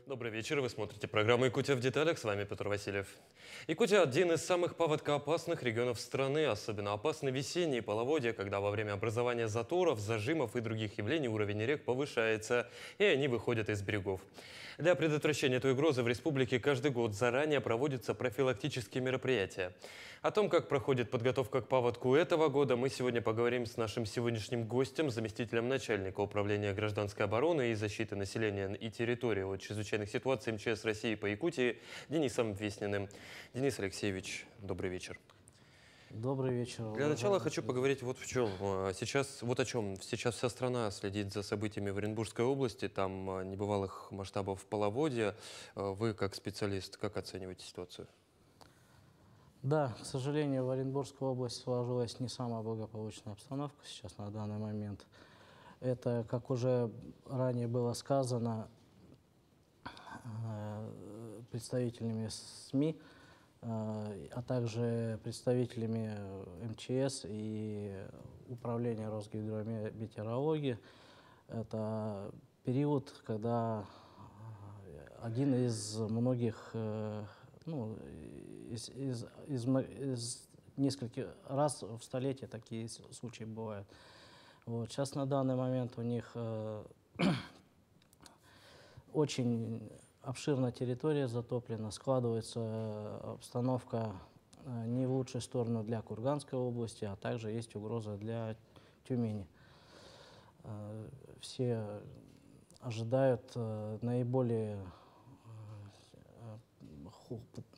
Добрый вечер, вы смотрите программу «Якутия в деталях», с вами Петр Васильев. Якутия – один из самых паводкоопасных регионов страны, особенно опасны весенние половодья, когда во время образования заторов, зажимов и других явлений уровень рек повышается, и они выходят из берегов. Для предотвращения этой угрозы в республике каждый год заранее проводятся профилактические мероприятия. О том, как проходит подготовка к паводку этого года, мы сегодня поговорим с нашим сегодняшним гостем, заместителем начальника управления гражданской обороны и защиты населения и территории от чрезвычайных ситуаций МЧС России по Якутии Денисом Весниным. Денис Алексеевич, добрый вечер. Добрый вечер. Для начала хочу поговорить вот в чем. Сейчас, вот о чем. Сейчас вся страна следит за событиями в Оренбургской области. Там небывалых масштабов половодья. Вы, как специалист, как оцениваете ситуацию? Да, к сожалению, в Оренбургской области сложилась не самая благополучная обстановка сейчас на данный момент. Это, как уже ранее было сказано представителями СМИ, а также представителями МЧС и Управления Росгидрометеорологии. Это период, когда один из многих, из нескольких раз в столетие такие случаи бывают. Вот. Сейчас на данный момент у них очень обширная территория затоплена, складывается обстановка не в лучшую сторону для Курганской области, а также есть угроза для Тюмени. Все ожидают наиболее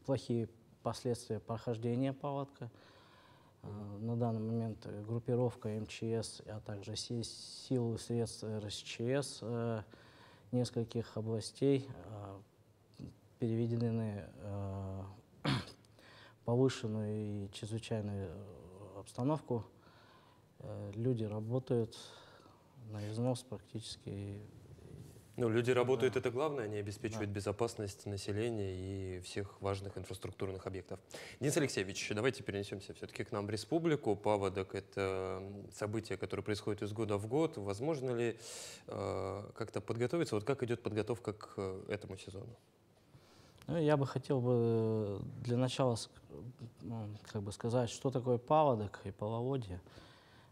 плохие последствия прохождения паводка. На данный момент группировка МЧС, а также силы и средства РСЧС нескольких областей переведены повышенную и чрезвычайную обстановку. Люди работают на износ практически. Ну, люди работают, это главное, они обеспечивают безопасность населения и всех важных инфраструктурных объектов. Денис Алексеевич, давайте перенесемся все-таки к нам в республику. Паводок – это событие, которое происходит из года в год. Возможно ли как-то подготовиться? Вот как идет подготовка к этому сезону? Ну, я бы хотел для начала сказать, что такое паводок и половодье.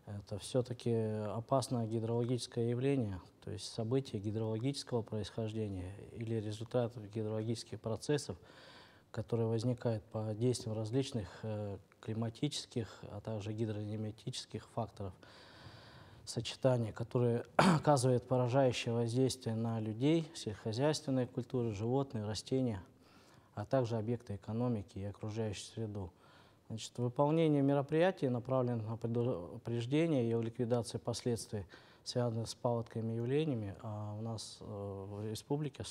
Это все-таки опасное гидрологическое явление, то есть событие гидрологического происхождения или результат гидрологических процессов, которые возникают по действиям различных климатических, а также гидронематических факторов сочетания, которые оказывают поражающее воздействие на людей, сельскохозяйственные культуры, животные, растения, а также объекты экономики и окружающую среду. Значит, выполнение мероприятий направлено на предупреждение и ликвидацию последствий, связанных с паводковыми явлениями, а у нас в республике,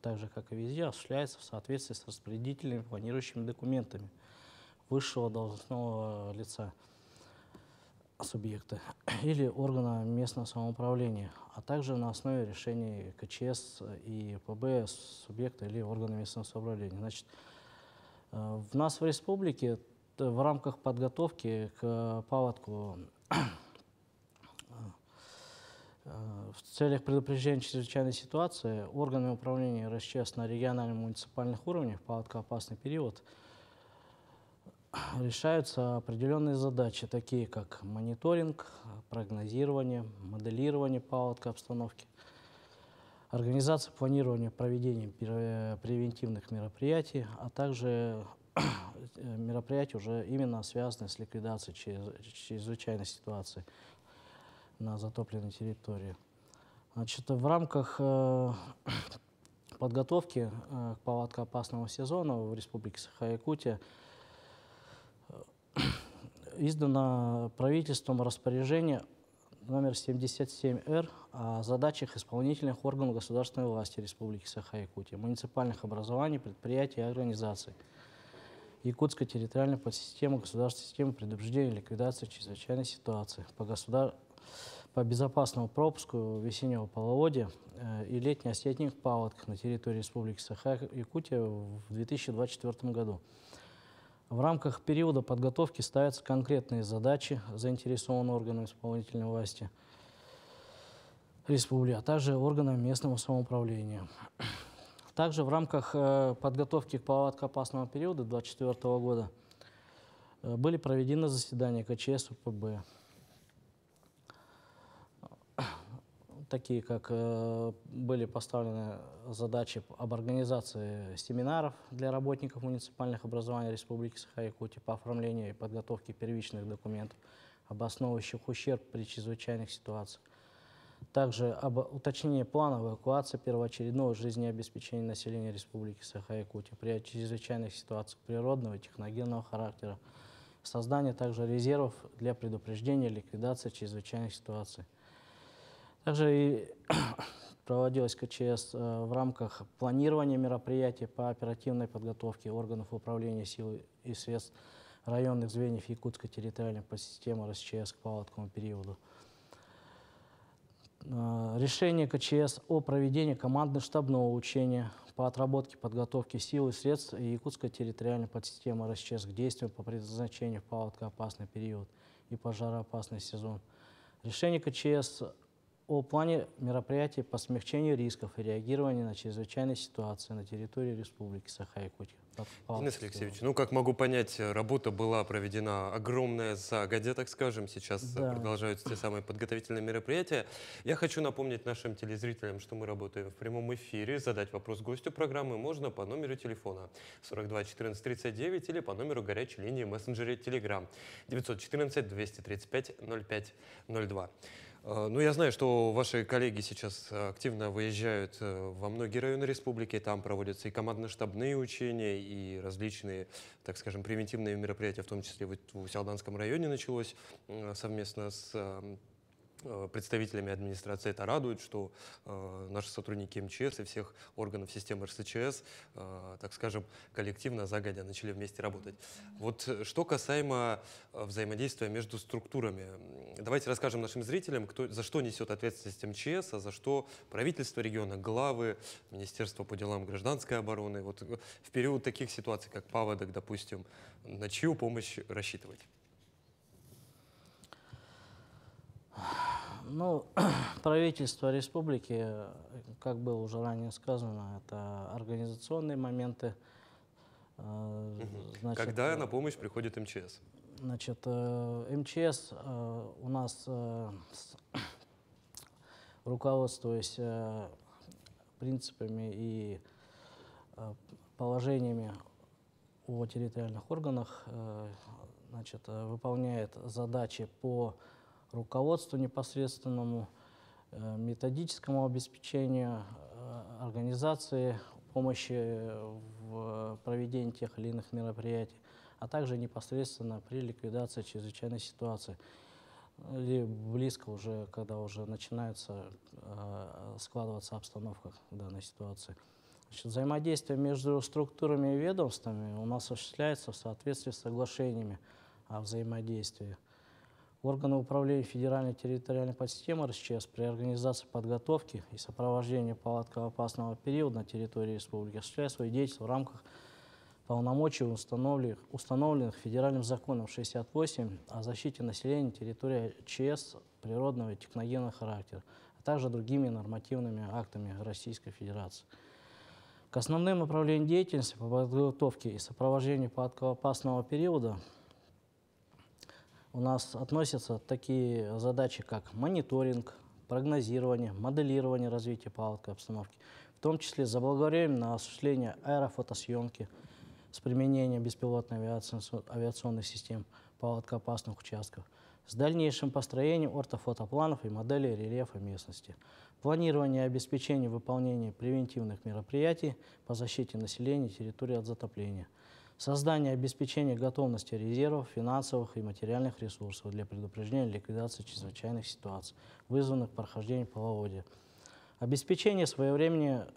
так же как и везде, осуществляется в соответствии с распорядительными планирующими документами высшего должностного лица субъекта или органа местного самоуправления, а также на основе решений КЧС и ПБ субъекта или органа местного самоуправления. Значит, в нас в республике в рамках подготовки к паводку в целях предупреждения чрезвычайной ситуации органами управления РСЧС на региональном и муниципальных уровнях в паводкоопасный период решаются определенные задачи, такие как мониторинг, прогнозирование, моделирование паводка обстановки, организация планирования проведения превентивных мероприятий, а также мероприятия, уже именно связанные с ликвидацией чрезвычайной ситуации на затопленной территории. Значит, в рамках подготовки к паводкоопасному сезону в Республике Саха-Якутия издано правительством распоряжение номер 77-Р о задачах исполнительных органов государственной власти Республики Саха-Якутия, муниципальных образований, предприятий и организаций, Якутской территориальной подсистемы государственной системы предупреждения и ликвидации чрезвычайной ситуации по безопасному пропуску весеннего половодья и летне-осенних паводков на территории Республики Саха-Якутия в 2024 году. В рамках периода подготовки ставятся конкретные задачи заинтересованным органам исполнительной власти республики, а также органам местного самоуправления. Также в рамках подготовки к паводкоопасному периоду 2024 года были проведены заседания КЧС УПБ, такие как были поставлены задачи об организации семинаров для работников муниципальных образований Республики Саха-Якутия по оформлению и подготовке первичных документов, обосновывающих ущерб при чрезвычайных ситуациях. Также об уточнении плана эвакуации первоочередного жизнеобеспечения населения Республики Саха-Якутия при чрезвычайных ситуациях природного и техногенного характера. Создание также резервов для предупреждения и ликвидации чрезвычайных ситуаций. Также и проводилась КЧС в рамках планирования мероприятий по оперативной подготовке органов управления сил и средств районных звеньев Якутской территориальной подсистемы РСЧС к паводковому периоду. Решение КЧС о проведении командно-штабного учения по отработке подготовки сил и средств Якутской территориальной подсистемы РСЧС к действию по предназначению в паводкоопасный период и пожароопасный сезон. Решение КЧС о плане мероприятий по смягчению рисков и реагированию на чрезвычайные ситуации на территории Республики Саха-Якутия. Денис Алексеевич, ну, как могу понять, работа была проведена огромная загодя, так скажем. Сейчас продолжаются те самые подготовительные мероприятия. Я хочу напомнить нашим телезрителям, что мы работаем в прямом эфире. Задать вопрос гостю программы можно по номеру телефона 42 14 39 или по номеру горячей линии мессенджере Telegram 914 235 05 02. Ну, я знаю, что ваши коллеги сейчас активно выезжают во многие районы республики, там проводятся и командно-штабные учения, и различные, так скажем, превентивные мероприятия, в том числе в Усть-Алданском районе началось совместно с представителями администрации. Это радует, что наши сотрудники МЧС и всех органов системы РСЧС, так скажем, коллективно загодя начали вместе работать. Вот что касаемо взаимодействия между структурами. Давайте расскажем нашим зрителям, за что несет ответственность МЧС, а за что правительство региона, главы, Министерство по делам гражданской обороны. Вот в период таких ситуаций, как паводок, допустим, на чью помощь рассчитывать? Ну, правительство республики, как было уже ранее сказано, это организационные моменты. Значит, когда на помощь приходит МЧС? Значит, МЧС у нас, руководствуясь принципами и положениями о территориальных органах, значит, выполняет задачи по руководству непосредственному, методическому обеспечению, организации помощи в проведении тех или иных мероприятий, а также непосредственно при ликвидации чрезвычайной ситуации или близко уже, когда уже начинается складываться обстановка в данной ситуации. Значит, взаимодействие между структурами и ведомствами у нас осуществляется в соответствии с соглашениями о взаимодействии. Органы управления федеральной территориальной подсистемы РСЧС при организации подготовки и сопровождении паводкоопасного периода на территории республики осуществляют свою деятельность в рамках полномочий, установленных федеральным законом 68 о защите населения территории ЧС природного и техногенного характера, а также другими нормативными актами Российской Федерации. К основным направлениям деятельности по подготовке и сопровождению паводкоопасного периода у нас относятся такие задачи, как мониторинг, прогнозирование, моделирование развития паводковой обстановки, в том числе заблаговременное осуществление аэрофотосъемки с применением беспилотной авиационных систем паводкоопасных участков, с дальнейшим построением ортофотопланов и моделей рельефа местности, планирование и обеспечение выполнения превентивных мероприятий по защите населения территории от затопления, создание и обеспечение готовности резервов, финансовых и материальных ресурсов для предупреждения и ликвидации чрезвычайных ситуаций, вызванных прохождением половодья, обеспечение своевременного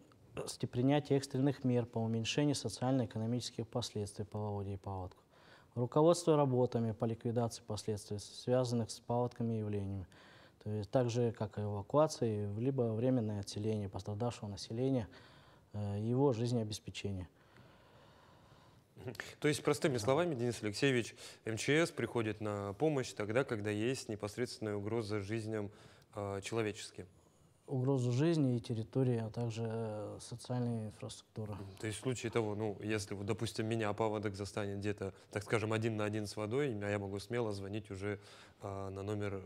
принятия экстренных мер по уменьшению социально-экономических последствий половодья и паводков, руководство работами по ликвидации последствий, связанных с паводками и явлениями, то есть также как и эвакуации, либо временное отселение пострадавшего населения, его жизнеобеспечение. То есть, простыми словами, Денис Алексеевич, МЧС приходит на помощь тогда, когда есть непосредственная угроза жизням человеческим. угрозу жизни и территории, а также социальной инфраструктуры. То есть в случае того, ну, если, вот, допустим, меня паводок застанет где-то, так скажем, 1 на 1 с водой, я могу смело звонить уже на номер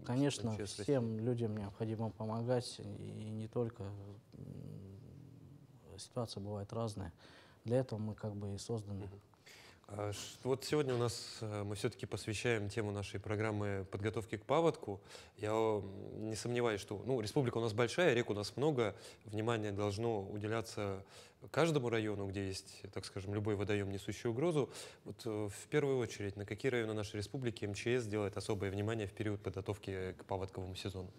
Конечно, МЧС России. всем людям необходимо помогать, и не только. Ситуация бывает разная. Для этого мы как бы и созданы. Вот сегодня у нас мы все-таки посвящаем тему нашей программы подготовки к паводку. Я не сомневаюсь, что республика у нас большая, рек у нас много, внимание должно уделяться каждому району, где есть, так скажем, любой водоем, несущий угрозу. Вот в первую очередь, на какие районы нашей республики МЧС делает особое внимание в период подготовки к паводковому сезону?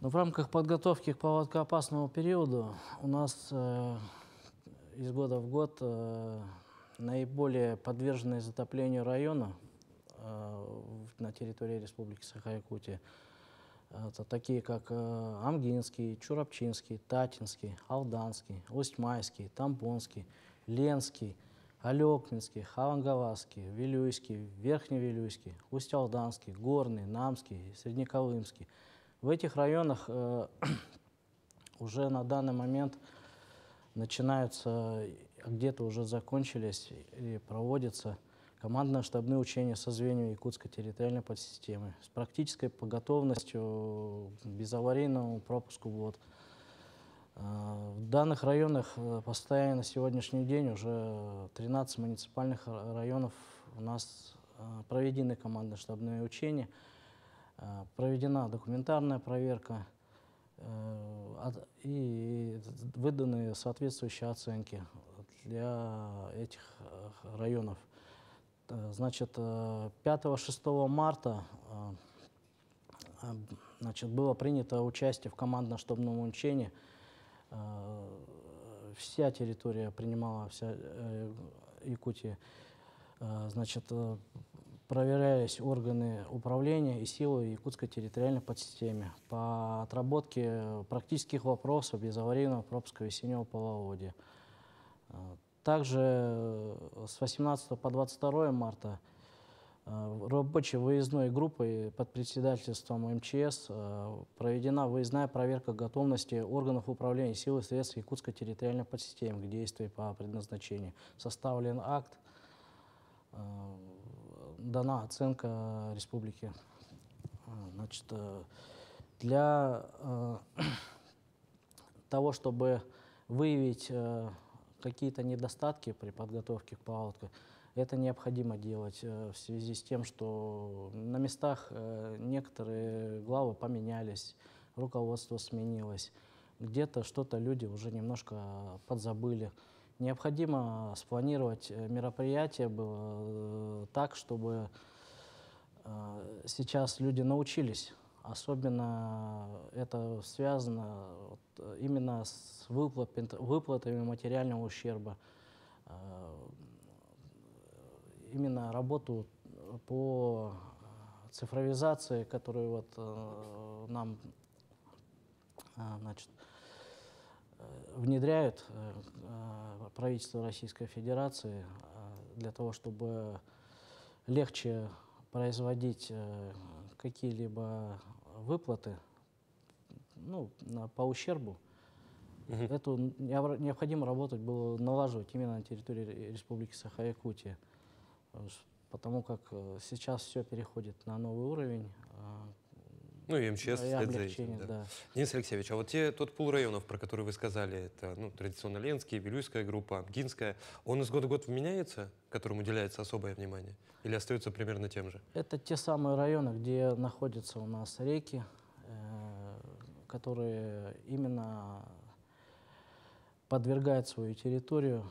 Но в рамках подготовки к паводкоопасному периоду у нас из года в год наиболее подверженные затоплению района на территории Республики Саха-Якутия это такие, как Амгинский, Чурапчинский, Татинский, Алданский, Усть-Майский, Тамбонский, Ленский, Алекминский, Хавангавасский, Вилюйский, Верхневилюйский, Усть-Алданский, Горный, Намский, Среднеколымский. В этих районах уже на данный момент начинаются, где-то уже закончились и проводятся командно-штабные учения со звеньями Якутской территориальной подсистемы с практической готовностью к безаварийному пропуску вод. В данных районах постоянно на сегодняшний день уже 13 муниципальных районов у нас проведены командно-штабные учения, проведена документарная проверка и выданы соответствующие оценки для этих районов. Значит, 5-6 марта было принято участие в командно-штабном учении. Вся территория принимала, вся Якутия. Значит, проверялись органы управления и силы Якутской территориальной подсистемы по отработке практических вопросов безаварийного пропуска весеннего половодья. Также с 18 по 22 марта рабочей выездной группой под председательством МЧС проведена выездная проверка готовности органов управления сил и средств Якутской территориальной подсистемы к действию по предназначению. Составлен акт, дана оценка республики. Значит, для того, чтобы выявить какие-то недостатки при подготовке к паводку, это необходимо делать в связи с тем, что на местах некоторые главы поменялись, руководство сменилось, где-то что-то люди уже немножко подзабыли. Необходимо спланировать мероприятие было так, чтобы сейчас люди научились. Особенно это связано именно с выплатами материального ущерба. Именно работу по цифровизации, которую вот нам внедряют правительство Российской Федерации для того, чтобы легче производить какие-либо выплаты по ущербу. Эту необходимо работать было, налаживать именно на территории Республики Саха-Якутия, потому как сейчас все переходит на новый уровень. Ну и МЧС вслед за этим, да. Да. Денис Алексеевич, а вот тот пул районов, про который вы сказали, это традиционно Ленский, Вилюйская группа, Амгинская, он из года в год меняется, которому уделяется особое внимание, или остается примерно тем же? Это те самые районы, где находятся у нас реки, которые именно подвергают свою территорию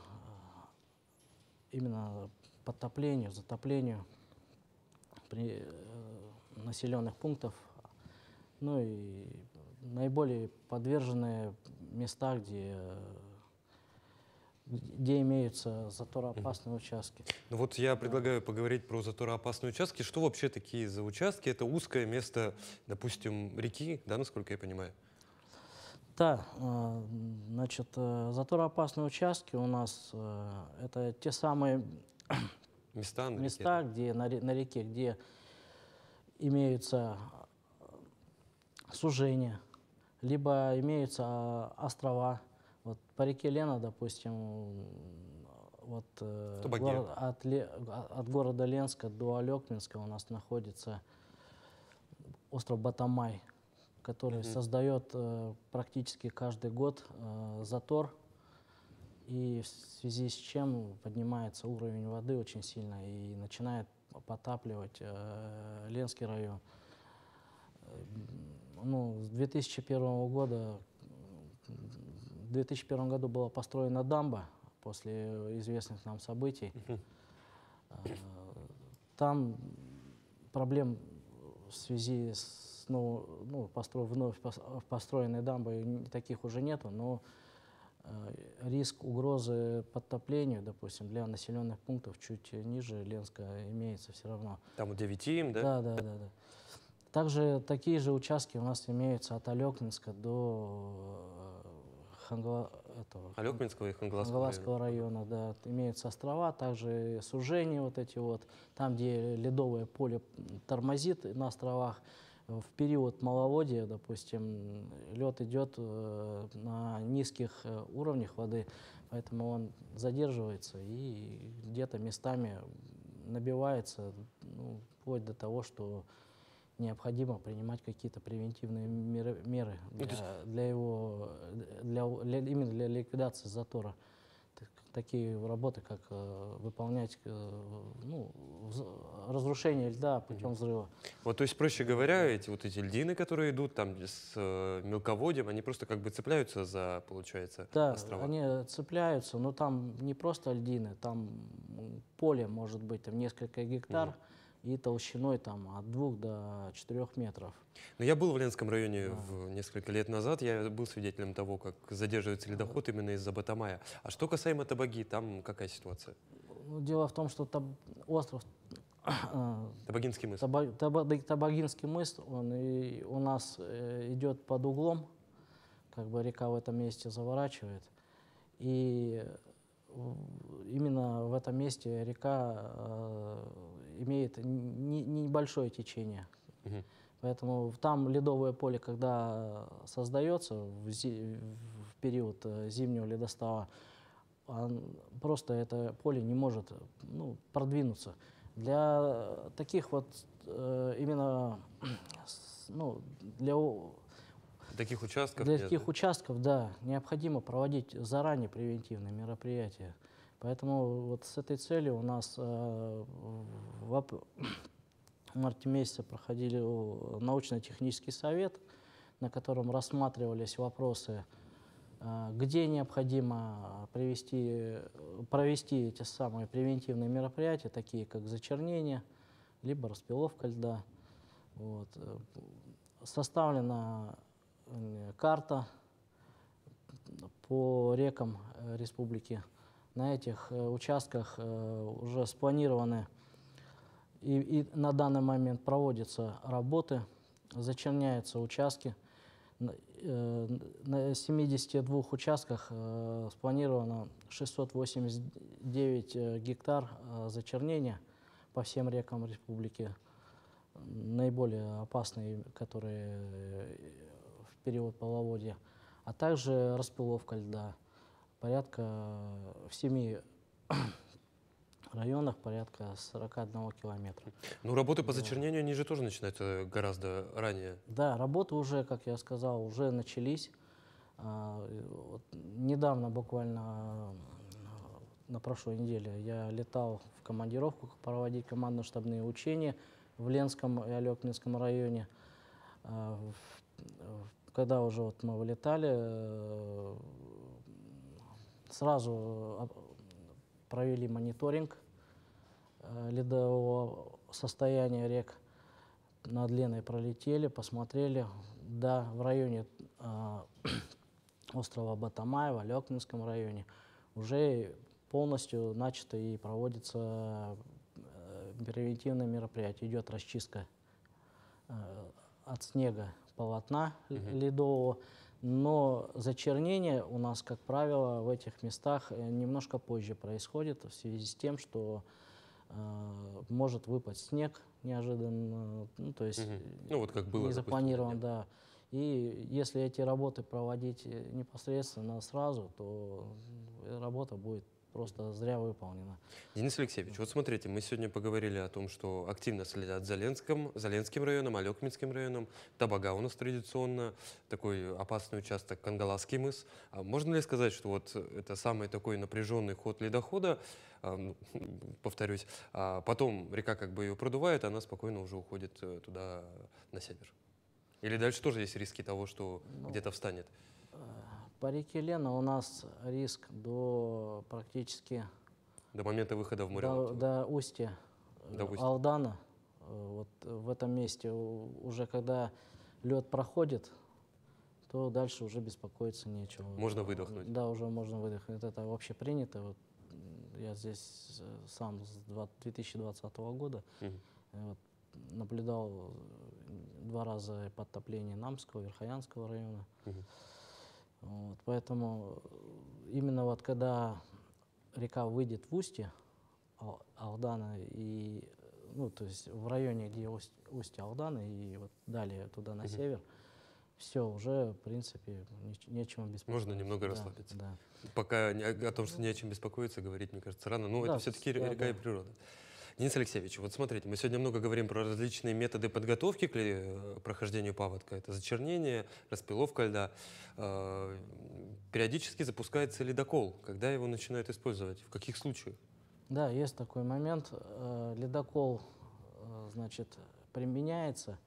именно подтоплению, затоплению при населенных пунктов. Ну и наиболее подверженные места, где имеются затороопасные участки. Ну вот я предлагаю поговорить про затороопасные участки. Что вообще такие за участки? Это узкое место, допустим, реки, да, насколько я понимаю? Да, значит, затороопасные участки у нас это те самые Места, где на реке, где имеются сужение, либо имеются острова. Вот по реке Лена, допустим, вот Табаге. от города Ленска до Алекминска у нас находится остров Батамай, который создает практически каждый год затор, и в связи с чем поднимается уровень воды очень сильно и начинает потапливать Ленский район. Ну, с 2001 года, в 2001 году была построена дамба после известных нам событий. Там проблем в связи с вновь построенной дамбой таких уже нету, но риск угрозы подтоплению, допустим, для населенных пунктов чуть ниже Ленска имеется все равно. Там у 9 им, да? Да. Также такие же участки у нас имеются от Алекминска до Алекминского и Хангаласского района. Да, имеются острова, также сужения вот эти вот, там, где ледовое поле тормозит на островах. В период маловодья, допустим, лед идет на низких уровнях воды, поэтому он задерживается и где-то местами набивается, ну, вплоть до того, что необходимо принимать какие-то превентивные меры именно для ликвидации затора. Такие работы, как выполнять разрушение льда путем взрыва. Вот, то есть, проще говоря, эти льдины, которые идут там с мелководьем, они просто как бы цепляются за, получается, острова? Да, они цепляются, но там не просто льдины, там поле может быть там несколько гектар и толщиной там от 2 до 4 метров. Но я был в Ленском районе несколько лет назад, я был свидетелем того, как задерживается ледоход именно из-за Батамая. А что касаемо Табаги, там какая ситуация? Ну, дело в том, что остров Табагинский мыс. Табагинский мыс, он и у нас идет под углом, как бы река в этом месте заворачивает. И именно в этом месте река имеет небольшое течение. Поэтому там ледовое поле, когда создается в период зимнего ледостава, просто это поле не может продвинуться. Для таких вот именно для таких участков, да, необходимо проводить заранее превентивные мероприятия. Поэтому вот с этой целью у нас в марте месяце проходили научно-технический совет, на котором рассматривались вопросы, где необходимо провести эти самые превентивные мероприятия, такие как зачернение, либо распиловка льда. Вот. Составлена карта по рекам республики. На этих участках уже спланированы и на данный момент проводятся работы, зачерняются участки. На 72 участках спланировано 689 гектар зачернения по всем рекам республики, наиболее опасные, которые в период половодья, а также распиловка льда. Порядка в 7 районах порядка 41 километра. Ну, работы по зачернению, они же тоже начинаются гораздо ранее. Да, работы уже, как я сказал, уже начались. Вот недавно, буквально на прошлой неделе, я летал в командировку проводить командно-штабные учения в Ленском и Алекминском районе. Когда уже вот мы вылетали, сразу провели мониторинг ледового состояния рек, над Леной пролетели, посмотрели. Да, в районе острова Батамай, в Алекминском районе уже полностью начато и проводится превентивное мероприятие. Идет расчистка от снега полотна ледового. Но зачернение у нас, как правило, в этих местах немножко позже происходит в связи с тем, что может выпасть снег неожиданно, ну, то есть Ну, вот как было, не запланирован, допустим, да. И если эти работы проводить непосредственно сразу, то работа будет просто зря выполнена. Денис Алексеевич, вот смотрите, мы сегодня поговорили о том, что активно следят за Ленским районом, Алекминским районом. Табага у нас традиционно, такой опасный участок Кангаласский мыс. А можно ли сказать, что вот это самый такой напряженный ход ледохода, повторюсь, а потом река как бы ее продувает, она спокойно уже уходит туда, на север? Или дальше тоже есть риски того, что где-то встанет? По реке Лена у нас риск до практически До момента выхода в море. до устья До устья. Алдана. Вот в этом месте уже когда лед проходит, то дальше уже беспокоиться нечего. Можно выдохнуть. Да, уже можно выдохнуть. Это вообще принято. Вот я здесь сам с 2020 года вот, наблюдал 2 раза подтопление Намского, Верхоянского района. Вот, поэтому именно вот когда река выйдет в устье Алдана, и, ну, то есть в районе, где устье Алдана, и вот далее туда на север, все, уже, в принципе, нечем беспокоиться. Можно немного Да, расслабиться. да. Пока о том, что не о чем беспокоиться, говорить, мне кажется, рано. Но Да, это все-таки да, река и природа. Денис Алексеевич, вот смотрите, мы сегодня много говорим про различные методы подготовки к прохождению паводка. Это зачернение, распиловка льда. Периодически запускается ледокол. Когда его начинают использовать? В каких случаях? Да, есть такой момент. Ледокол, значит, применяется,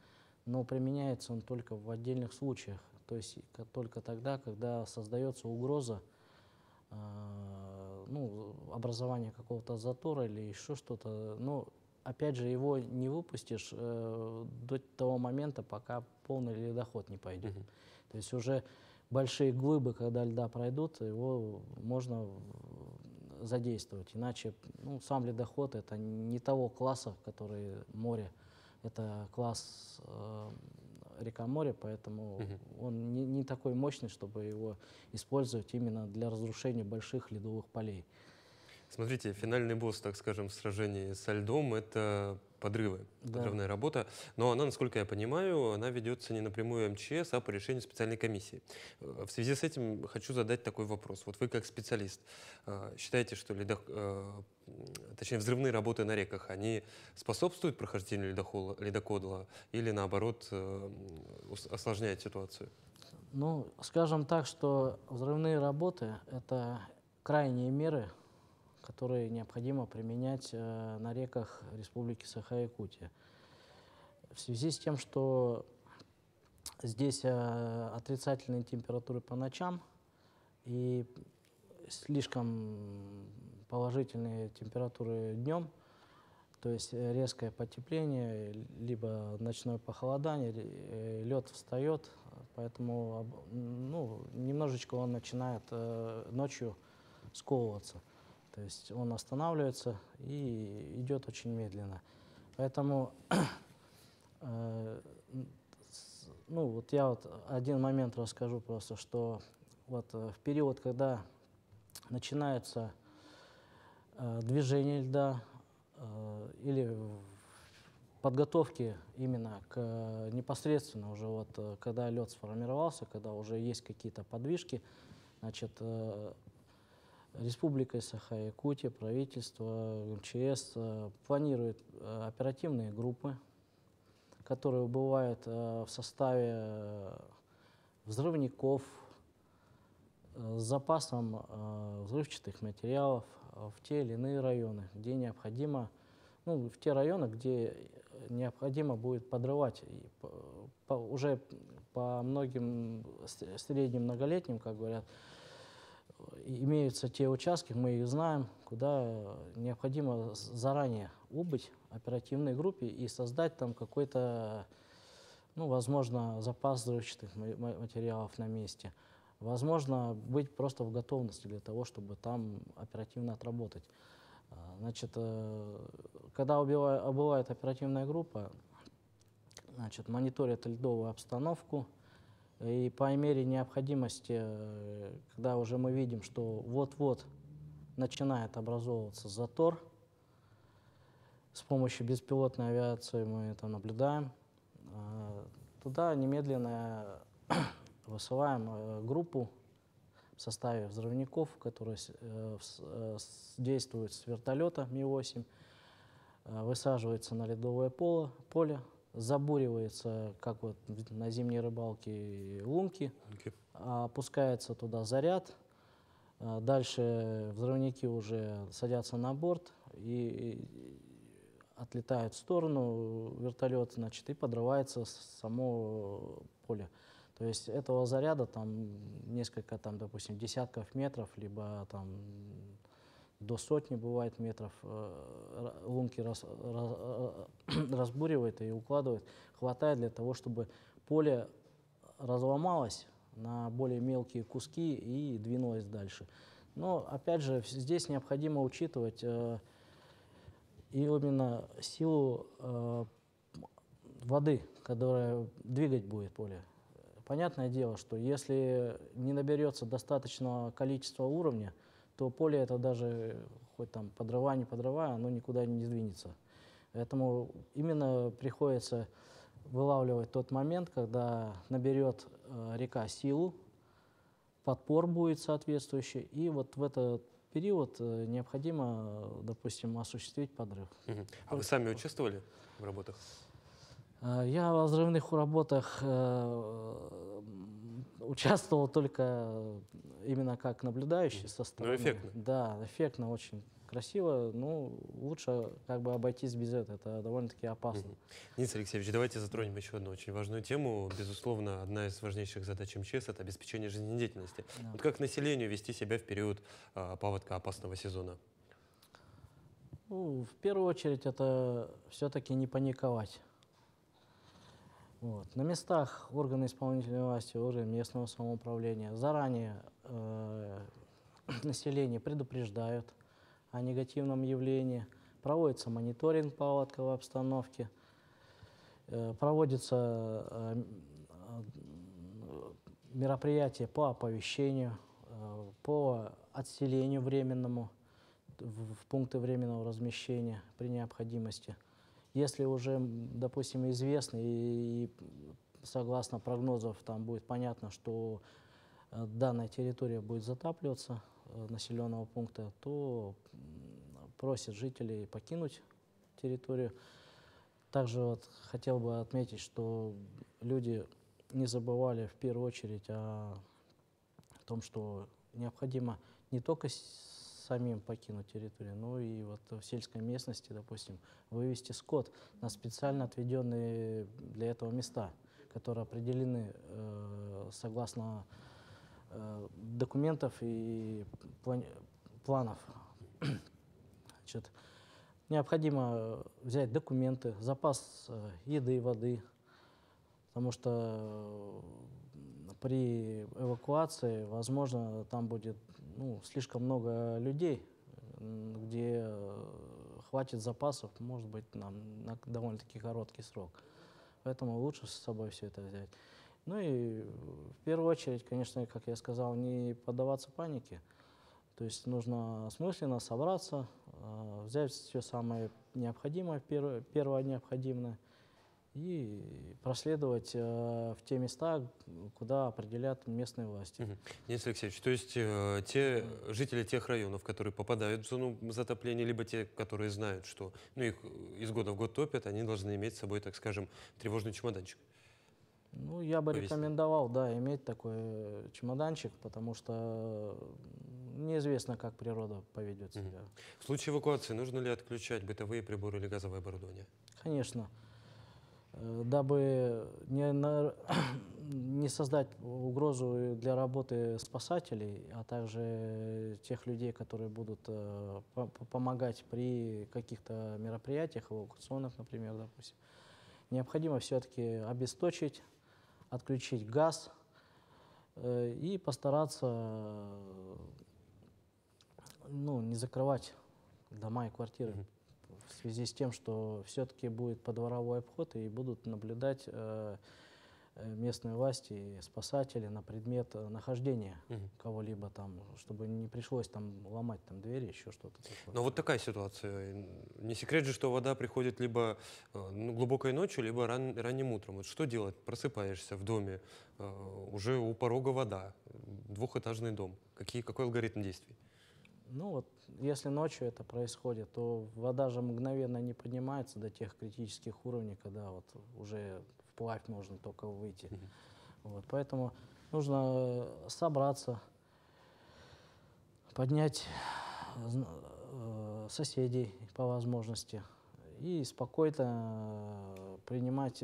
но применяется он только в отдельных случаях. То есть только тогда, когда создается угроза ну, образования какого-то затора или еще что-то. Но опять же, его не выпустишь до того момента, пока полный ледоход не пойдет. То есть уже большие глыбы, когда льда пройдут, его можно задействовать. Иначе ну, сам ледоход это не того класса, который море. Это класс река-море, поэтому он не такой мощный, чтобы его использовать именно для разрушения больших ледовых полей. Смотрите, финальный босс, так скажем, в сражении со льдом — это подрывы, подрывная работа. Но она, насколько я понимаю, она ведется не напрямую МЧС, а по решению специальной комиссии. В связи с этим хочу задать такой вопрос. Вот вы как специалист считаете, что точнее, взрывные работы на реках, они способствуют прохождению ледокола или наоборот осложняют ситуацию? Ну, скажем так, что взрывные работы — это крайние меры, которые необходимо применять на реках Республики Саха-Якутия. В связи с тем, что здесь отрицательные температуры по ночам и слишком положительные температуры днем, то есть резкое потепление, либо ночное похолодание, лед встает, поэтому ну, немножечко он начинает ночью сковываться. То есть он останавливается и идет очень медленно. Поэтому, ну вот я вот один момент расскажу просто, что вот в период, когда начинается движение льда или подготовки именно к непосредственно уже вот когда лед сформировался, когда уже есть какие-то подвижки, значит, Республика Саха-Якутия, правительство, МЧС планирует оперативные группы, которые бывают в составе взрывников, с запасом взрывчатых материалов в те или иные районы, где необходимо, ну, в те районы, где необходимо будет подрывать уже по многим средним многолетним, как говорят, имеются те участки, мы их знаем, куда необходимо заранее убыть оперативной группе и создать там какой-то, ну, возможно, запас взрывчатых материалов на месте. Возможно, быть просто в готовности для того, чтобы там оперативно отработать. Значит, когда убывает оперативная группа, значит, мониторят льдовую обстановку, и по мере необходимости, когда уже мы видим, что вот-вот начинает образовываться затор, с помощью беспилотной авиации мы это наблюдаем, туда немедленно высылаем группу в составе взрывников, которые действуют с вертолета Ми-8, высаживается на ледовое поле, забуривается, как вот на зимней рыбалке, лунки, опускается туда заряд, дальше взрывники уже садятся на борт и отлетают в сторону вертолет, значит, и подрывается само поле. То есть этого заряда там несколько, там, допустим, десятков метров, либо там до сотни бывает метров лунки разбуривает и укладывает. Хватает для того, чтобы поле разломалось на более мелкие куски и двинулось дальше. Но, опять же, здесь необходимо учитывать именно силу воды, которая двигать будет поле. Понятное дело, что если не наберется достаточного количества уровня, то поле это даже хоть там подрывай, не подрывай, оно никуда не сдвинется. Поэтому именно приходится вылавливать тот момент, когда наберет река силу, подпор будет соответствующий, и вот в этот период необходимо, допустим, осуществить подрыв. А вы сами участвовали в работах? Я в взрывных работах участвовал только именно как наблюдающий со стороны. Ну, эффектно. Да, эффектно, очень красиво. Ну, лучше как бы обойтись без этого, это довольно-таки опасно. Денис Алексеевич, давайте затронем еще одну очень важную тему. Безусловно, одна из важнейших задач МЧС – это обеспечение жизнедеятельности. Да. Вот как населению вести себя в период паводка опасного сезона? Ну, в первую очередь, это все-таки не паниковать. Вот. На местах органы исполнительной власти, органы местного самоуправления заранее население предупреждают о негативном явлении, проводится мониторинг паводковой обстановки, проводятся мероприятия по оповещению, по отселению временному в пункты временного размещения при необходимости. Если уже, допустим, известно и согласно прогнозов там будет понятно, что данная территория будет затапливаться, населенного пункта, то просят жителей покинуть территорию. Также вот хотел бы отметить, что люди не забывали в первую очередь о том, что необходимо не только самим покинуть территорию, но и вот в сельской местности, допустим, вывести скот на специально отведенные для этого места, которые определены согласно документов и планов. Значит, необходимо взять документы, запас еды и воды, потому что при эвакуации, возможно, там будет слишком много людей, где хватит запасов, может быть, нам на довольно-таки короткий срок. Поэтому лучше с собой все это взять. Ну и в первую очередь, конечно, как я сказал, не поддаваться панике. То есть нужно осмысленно собраться, взять все самое необходимое, первое необходимое, и проследовать в те места, куда определят местные власти. Денис Алексеевич, то есть те жители тех районов, которые попадают в зону затопления, либо те, которые знают, что их из года в год топят, они должны иметь с собой, так скажем, тревожный чемоданчик? Ну, я бы рекомендовал, да, иметь такой чемоданчик, потому что неизвестно, как природа поведет себя. В случае эвакуации нужно ли отключать бытовые приборы или газовое оборудование? Конечно. Дабы не создать угрозу для работы спасателей, а также тех людей, которые будут помогать при каких-то мероприятиях, эвакуационных, например, допустим, необходимо все-таки обесточить, отключить газ и постараться не закрывать дома и квартиры. В связи с тем, что все-таки будет подворовой обход и будут наблюдать местные власти и спасатели на предмет нахождения Мгм. кого-либо там, чтобы не пришлось там ломать там двери, еще что-то такое. Но вот такая ситуация. Не секрет же, что вода приходит либо глубокой ночью, либо ранним утром. Вот что делать? Просыпаешься в доме, уже у порога вода, двухэтажный дом. Какой алгоритм действий? Ну вот, если ночью это происходит, то вода же мгновенно не поднимается до тех критических уровней, когда вот уже вплавь можно только выйти. Мгм. Вот, поэтому нужно собраться, поднять соседей по возможности и спокойно принимать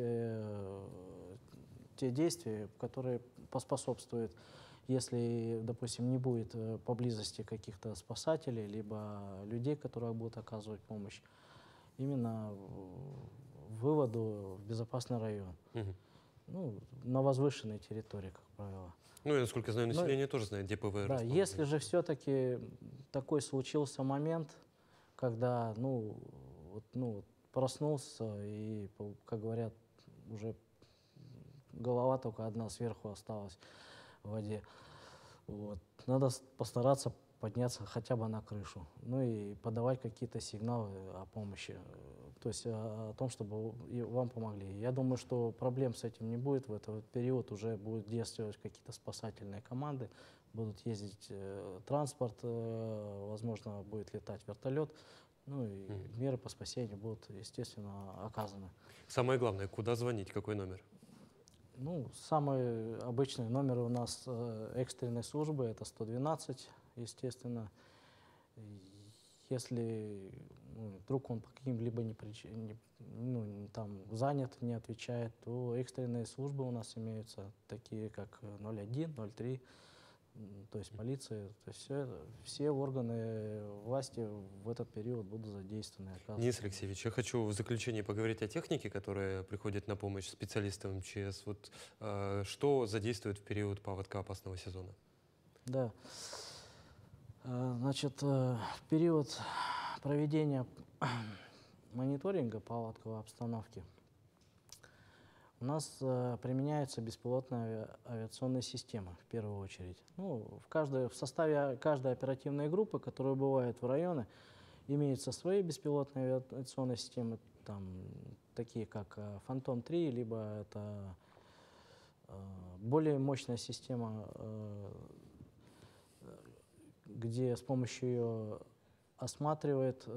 те действия, которые поспособствуют, если, допустим, не будет поблизости каких-то спасателей, либо людей, которые будут оказывать помощь, именно выводу в безопасный район. Мгм. Ну, на возвышенной территории, как правило. Ну, я, насколько знаю, Но, население тоже знает, где ПВР да, если расположены. же все-таки такой случился момент, когда, вот проснулся и, как говорят, уже голова только одна сверху осталась в воде. Вот. Надо постараться подняться хотя бы на крышу, ну и подавать какие-то сигналы о помощи, то есть о том, чтобы вам помогли. Я думаю, что проблем с этим не будет. В этот период уже будут действовать какие-то спасательные команды, будут ездить транспорт, возможно, будет летать вертолет, ну и Мгм. меры по спасению будут, естественно, оказаны. Самое главное, куда звонить, какой номер? Ну, самый обычный номер у нас экстренной службы — это 112, естественно. И если вдруг он по каким-либо там занят, не отвечает, то экстренные службы у нас имеются, такие как 01, 03, то есть полиция. То есть все органы власти в этот период будут задействованы. Денис Алексеевич, я хочу в заключении поговорить о технике, которая приходит на помощь специалистам МЧС. Вот, что задействует в период паводка опасного сезона? Да. Значит, в период проведения мониторинга паводковой обстановки у нас применяются беспилотные авиационные системы в первую очередь. Ну, в составе каждой оперативной группы, которая бывает в районе, имеются свои беспилотные авиационные системы, там, такие как «Фантом-3», либо это более мощная система, где с помощью ее осматривает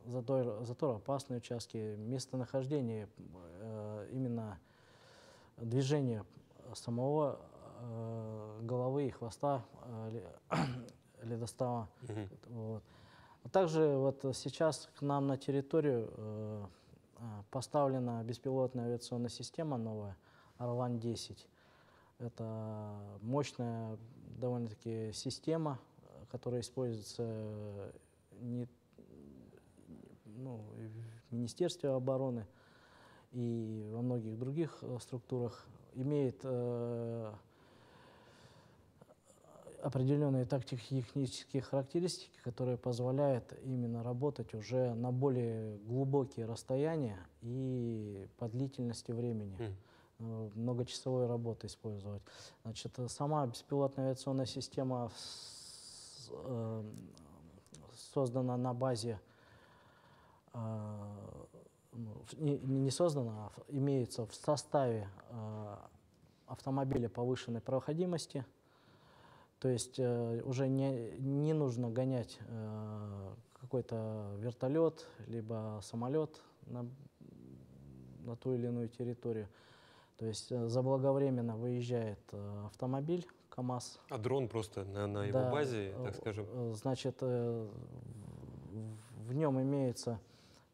затороопасные участки, местонахождение, именно движение самого головы и хвоста ледостава. Мгм. Вот. А также вот сейчас к нам на территорию поставлена беспилотная авиационная система новая, Орлан-10. Это мощная довольно-таки система, которая используется не, и в Министерстве обороны и во многих других структурах. Имеет определенные тактико-технические характеристики, которые позволяют именно работать уже на более глубокие расстояния и по длительности времени. Мгм. Многочасовой работы использовать. Значит, сама беспилотная авиационная система создана на базе, не создана, а имеется в составе автомобиля повышенной проходимости. То есть уже не нужно гонять какой-то вертолет, либо самолет на ту или иную территорию. То есть заблаговременно выезжает автомобиль КАМАЗ. А дрон просто на его Да, базе, так скажем? значит, в нем имеется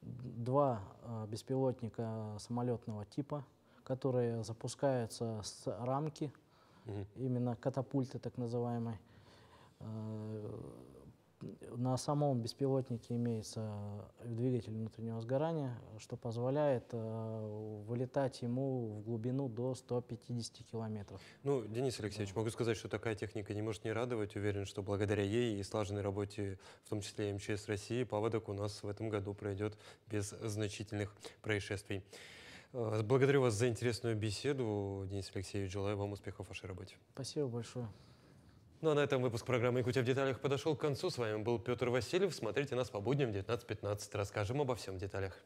два беспилотника самолетного типа, которые запускаются с рамки, Мгм. именно катапульты так называемой. На самом беспилотнике имеется двигатель внутреннего сгорания, что позволяет вылетать ему в глубину до 150 километров. Ну, Денис Алексеевич, могу сказать, что такая техника не может не радовать. Уверен, что благодаря ей и слаженной работе, в том числе и МЧС России, паводок у нас в этом году пройдет без значительных происшествий. Благодарю вас за интересную беседу, Денис Алексеевич. Желаю вам успехов в вашей работе. Спасибо большое. Ну а на этом выпуск программы «Якутия в деталях» подошел к концу. С вами был Петр Васильев. Смотрите нас по будням в 19:15. Расскажем обо всем в деталях.